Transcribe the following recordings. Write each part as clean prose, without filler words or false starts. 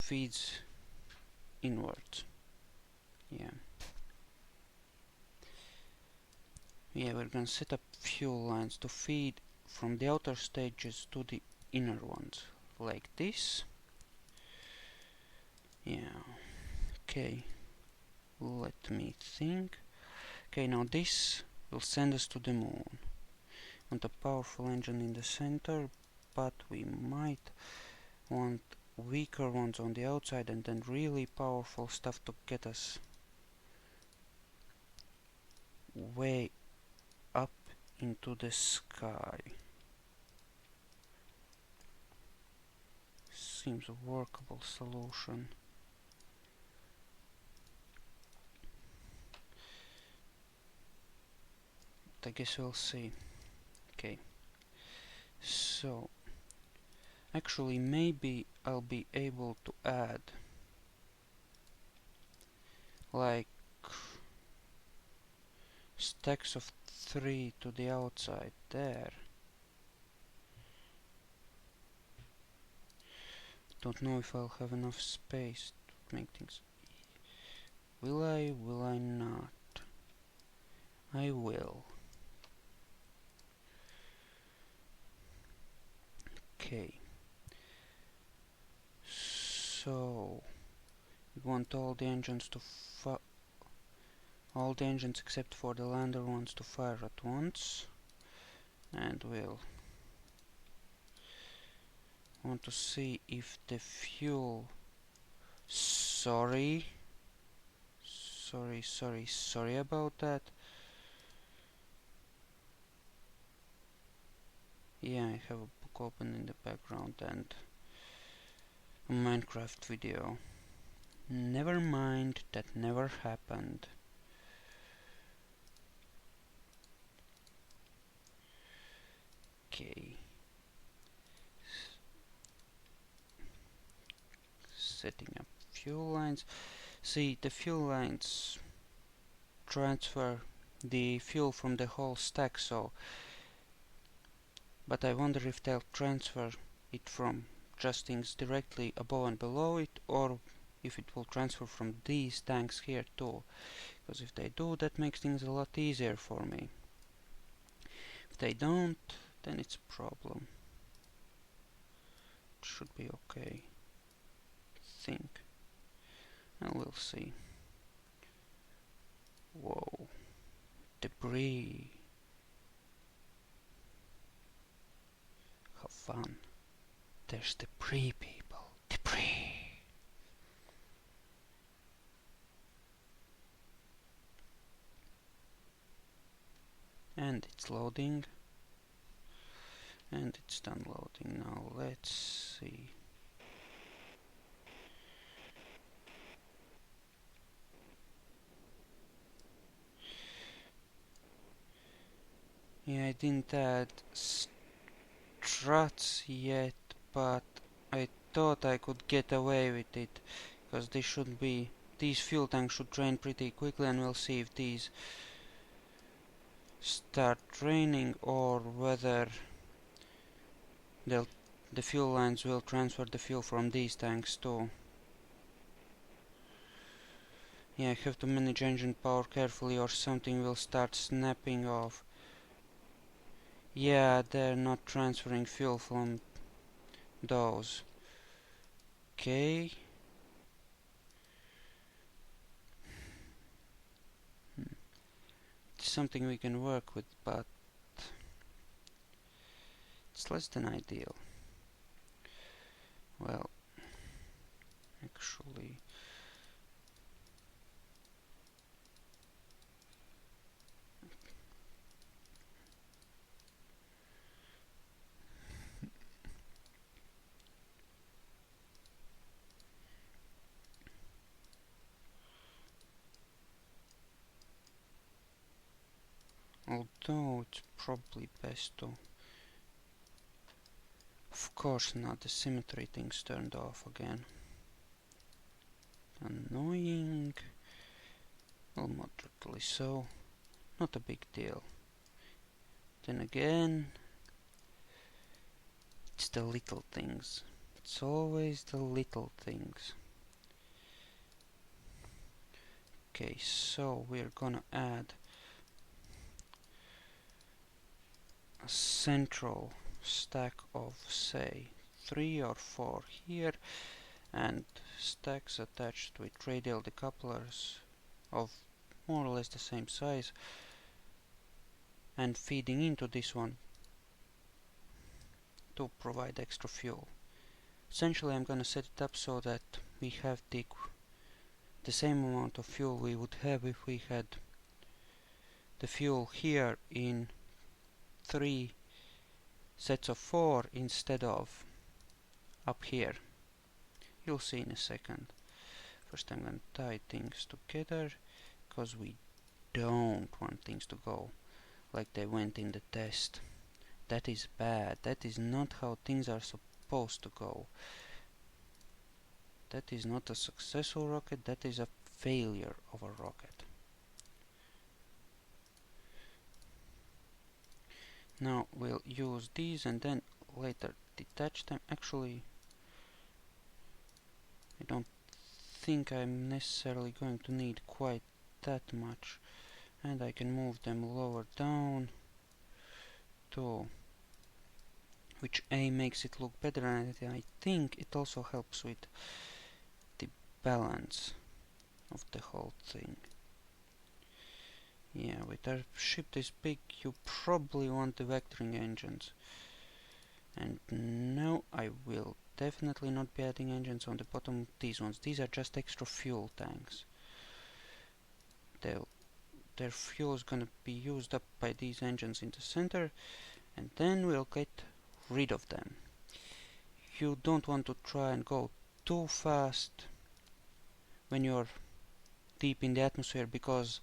feeds inwards. Yeah, we're gonna set up fuel lines to feed from the outer stages to the inner ones, like this. Yeah, okay, let me think. Okay, now this will send us to the moon. Want a powerful engine in the center, but we might want weaker ones on the outside and then really powerful stuff to get us way up into the sky. Seems a workable solution. But I guess we'll see. Okay. So, actually maybe I'll be able to add like stacks of 3 to the outside there. Don't know if I'll have enough space to make things. Will I? Will I not? I will. Okay. So we want all the engines to all the engines except for the lander ones to fire at once, and we'll want to see if the fuel. Sorry about that. Yeah, I have a book open in the background and a Minecraft video. Never mind, that never happened. Okay. Setting up fuel lines. See, the fuel lines transfer the fuel from the whole stack, so. But I wonder if they'll transfer it from just things directly above and below it, or if it will transfer from these tanks here too. Because if they do, that makes things a lot easier for me. If they don't, then it's a problem. It should be okay, I think. And we'll see. Whoa. Debris. Have fun. There's debris, people. Debris. And it's loading. And it's done loading. Now let's see. Yeah, I didn't add struts yet, but I thought I could get away with it, because these fuel tanks should drain pretty quickly, and we'll see if these start draining or whether the fuel lines will transfer the fuel from these tanks too. Yeah, I have to manage engine power carefully or something will start snapping off. Yeah, they're not transferring fuel from those. Okay. It's something we can work with, but it's less than ideal. Well, actually, although it's probably best to. Of course not, the symmetry thing's turned off again. Annoying. Well, moderately so. Not a big deal. Then again, it's the little things. It's always the little things. Okay, so we're gonna add a central stack of, say, 3 or 4 here, and stacks attached with radial decouplers of more or less the same size, and feeding into this one to provide extra fuel. Essentially, I'm gonna set it up so that we have the same amount of fuel we would have if we had the fuel here in 3 sets of 4 instead of up here. You'll see in a second. First I'm gonna tie things together, because we don't want things to go like they went in the test. That is bad. That is not how things are supposed to go. That is not a successful rocket, that is a failure of a rocket. Now we'll use these and then later detach them. Actually, I don't think I'm necessarily going to need quite that much, and I can move them lower down to, which A makes it look better, and I think it also helps with the balance of the whole thing. Yeah, with our ship this big, you probably want the vectoring engines. And no, I will definitely not be adding engines on the bottom of these ones. These are just extra fuel tanks. Their fuel is gonna be used up by these engines in the center, and then we'll get rid of them. You don't want to try and go too fast when you're deep in the atmosphere, because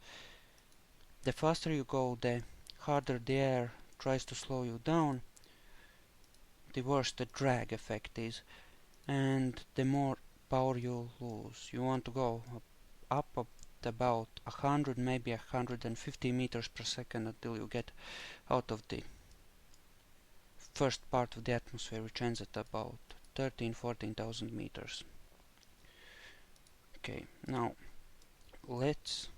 the faster you go, the harder the air tries to slow you down, the worse the drag effect is, and the more power you lose. You want to go up at about 100, maybe 150 meters per second until you get out of the first part of the atmosphere, which ends at about 13,000–14,000 meters. Okay, now let's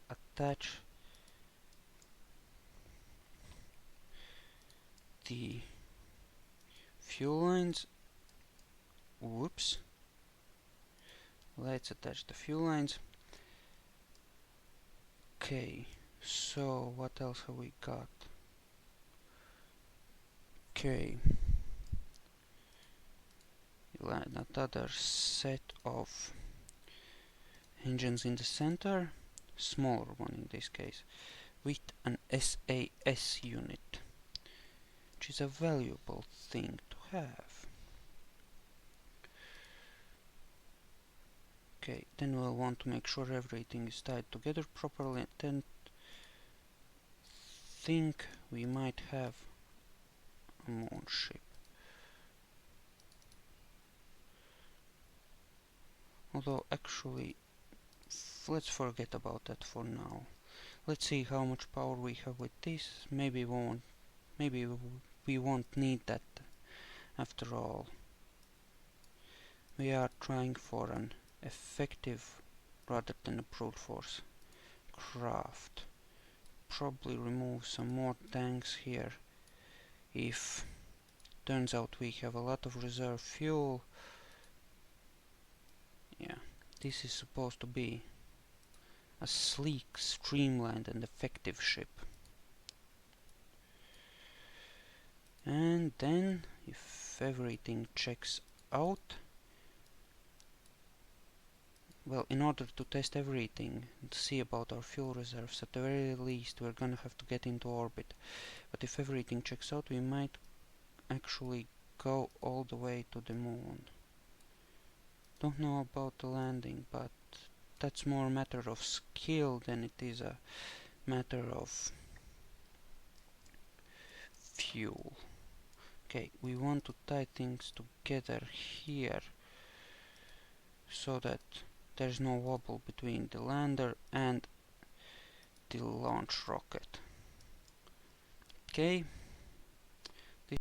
attach the fuel lines. Whoops. Let's attach the fuel lines. Okay, so what else have we got? Okay, you'll add another set of engines in the center, smaller one in this case, with an SAS unit, which is a valuable thing to have. Okay, then we'll want to make sure everything is tied together properly, and then think we might have a moon ship. Although actually, let's forget about that for now. Let's see how much power we have with this. Maybe we won't need that after all. We are trying for an effective rather than a brute force craft. Probably remove some more tanks here if turns out we have a lot of reserve fuel. Yeah, this is supposed to be a sleek, streamlined and effective ship. And then, if everything checks out, well, in order to test everything and see about our fuel reserves, at the very least we're gonna have to get into orbit. But if everything checks out, we might actually go all the way to the moon. Don't know about the landing, but that's more a matter of skill than it is a matter of fuel. Okay, we want to tie things together here so that there's no wobble between the lander and the launch rocket. Okay,